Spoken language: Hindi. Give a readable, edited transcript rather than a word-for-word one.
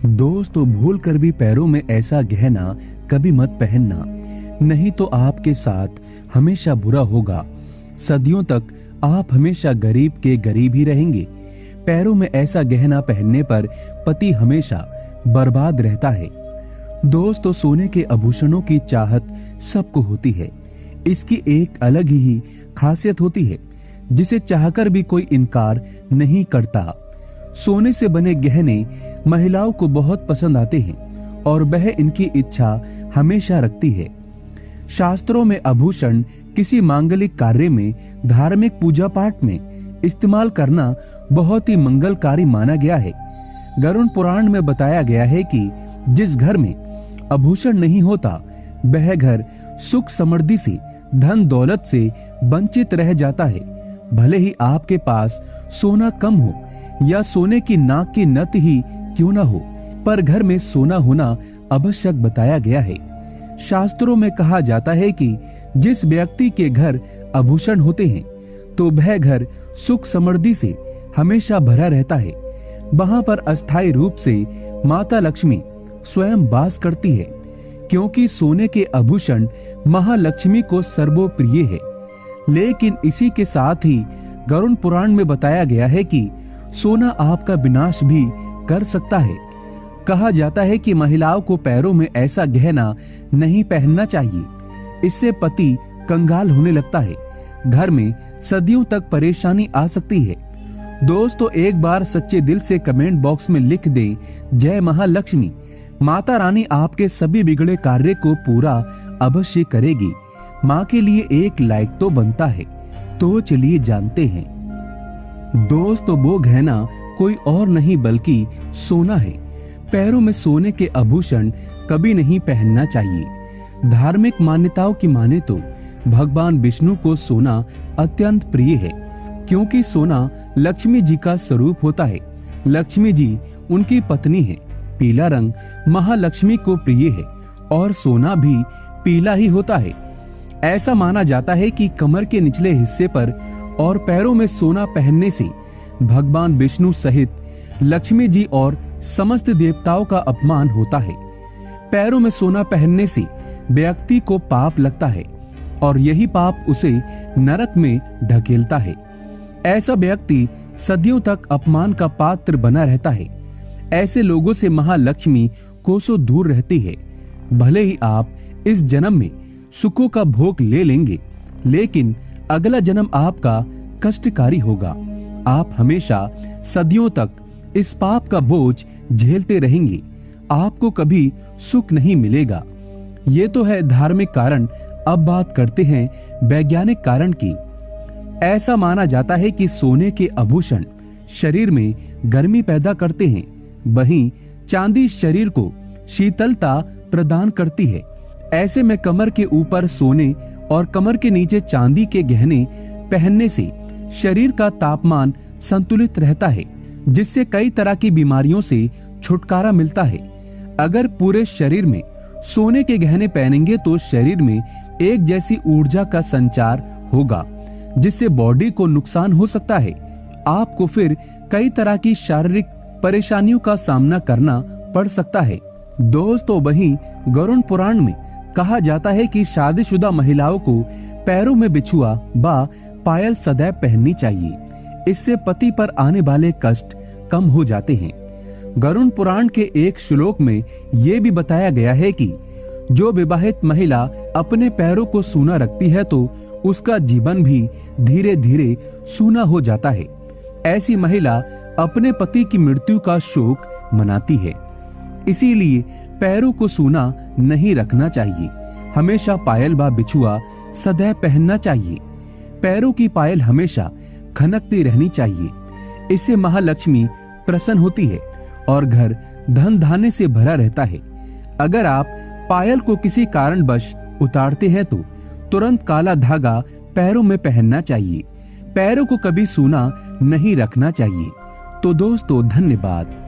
दोस्तों, भूल कर भी पैरों में ऐसा गहना कभी मत पहनना, नहीं तो आपके साथ हमेशा बुरा होगा। सदियों तक आप हमेशा गरीब के गरीब ही रहेंगे। पैरों में ऐसा गहना पहनने पर पति हमेशा बर्बाद रहता है। दोस्तों, सोने के आभूषणों की चाहत सबको होती है। इसकी एक अलग ही खासियत होती है जिसे चाहकर भी कोई इनकार नहीं करता। सोने से बने गहने महिलाओं को बहुत पसंद आते हैं और वह इनकी इच्छा हमेशा रखती है। शास्त्रों में आभूषण किसी मांगलिक कार्य में, धार्मिक पूजा पाठ में इस्तेमाल करना बहुत ही मंगलकारी माना गया है। गरुड़ पुराण में बताया गया है कि जिस घर में आभूषण नहीं होता वह घर सुख समृद्धि से, धन दौलत से वंचित रह जाता है। भले ही आपके पास सोना कम हो या सोने की नाक की नथ ही क्यों ना हो, पर घर में सोना होना आवश्यक बताया गया है। शास्त्रों में कहा जाता है कि जिस व्यक्ति के घर आभूषण होते हैं तो वह घर सुख समृद्धि से हमेशा भरा रहता है। वहां पर अस्थायी रूप से माता लक्ष्मी स्वयं वास करती है, क्योंकि सोने के आभूषण महालक्ष्मी को सर्वप्रिय है। लेकिन इसी के साथ ही गरुड़ पुराण में बताया गया है कि सोना आपका विनाश भी कर सकता है। कहा जाता है कि महिलाओं को पैरों में ऐसा गहना नहीं पहनना चाहिए, इससे पति कंगाल होने लगता है। घर में सदियों तक परेशानी आ सकती है। दोस्तों, एक बार सच्चे दिल से कमेंट बॉक्स में लिख दें, जय महालक्ष्मी। माता रानी आपके सभी बिगड़े कार्य को पूरा अवश्य करेगी। माँ के लिए एक लाइक तो बनता है। तो चलिए जानते हैं। दोस्तों, वो गहना कोई और नहीं बल्कि सोना है। पैरों में सोने के आभूषण कभी नहीं पहनना चाहिए। धार्मिक मान्यताओं की माने तो भगवान विष्णु को सोना अत्यंत प्रिय है, क्योंकि सोना लक्ष्मी जी का स्वरूप होता है। लक्ष्मी जी उनकी पत्नी है। पीला रंग महालक्ष्मी को प्रिय है और सोना भी पीला ही होता है। ऐसा माना जाता है कि कमर के निचले हिस्से पर और पैरों में सोना पहनने से भगवान विष्णु सहित लक्ष्मी जी और समस्त देवताओं का अपमान होता है। पैरों में सोना पहनने से व्यक्ति को पाप लगता है और यही पाप उसे नरक में ढकेलता है। ऐसा व्यक्ति सदियों तक अपमान का पात्र बना रहता है। ऐसे लोगों से महालक्ष्मी कोसों दूर रहती है। भले ही आप इस जन्म में सुखों का भोग ले लेंगे, लेकिन अगला जन्म आपका कष्टकारी होगा। आप हमेशा सदियों तक इस पाप का बोझ झेलते रहेंगे। आपको कभी सुख नहीं मिलेगा। ये तो है धार्मिक कारण। अब बात करते हैं वैज्ञानिक कारण की। ऐसा माना जाता है कि सोने के आभूषण शरीर में गर्मी पैदा करते हैं, वहीं चांदी शरीर को शीतलता प्रदान करती है। ऐसे में कमर के ऊपर सोने और कमर के नीचे चांदी के गहने पहनने से शरीर का तापमान संतुलित रहता है, जिससे कई तरह की बीमारियों से छुटकारा मिलता है। अगर पूरे शरीर में सोने के गहने पहनेंगे तो शरीर में एक जैसी ऊर्जा का संचार होगा, जिससे बॉडी को नुकसान हो सकता है। आपको फिर कई तरह की शारीरिक परेशानियों का सामना करना पड़ सकता है। दोस्तों, वहीं गरुड़ पुराण में कहा जाता है कि शादीशुदा महिलाओं को पैरों में बिछुआ व पायल सदैव पहननी चाहिए। इससे पति पर आने वाले कष्ट कम हो जाते हैं। गरुड़ पुराण के एक श्लोक में ये भी बताया गया है कि जो विवाहित महिला अपने पैरों को सूना रखती है तो उसका जीवन भी धीरे धीरे सूना हो जाता है। ऐसी महिला अपने पति की मृत्यु का शोक मनाती है। इसीलिए पैरों को सूना नहीं रखना चाहिए। हमेशा पायल व बिछुआ सदैव पहनना चाहिए। पैरों की पायल हमेशा खनकती रहनी चाहिए। इससे महालक्ष्मी प्रसन्न होती है और घर धन धान्य से भरा रहता है। अगर आप पायल को किसी कारणवश उतारते हैं तो तुरंत काला धागा पैरों में पहनना चाहिए। पैरों को कभी सूना नहीं रखना चाहिए। तो दोस्तों, धन्यवाद।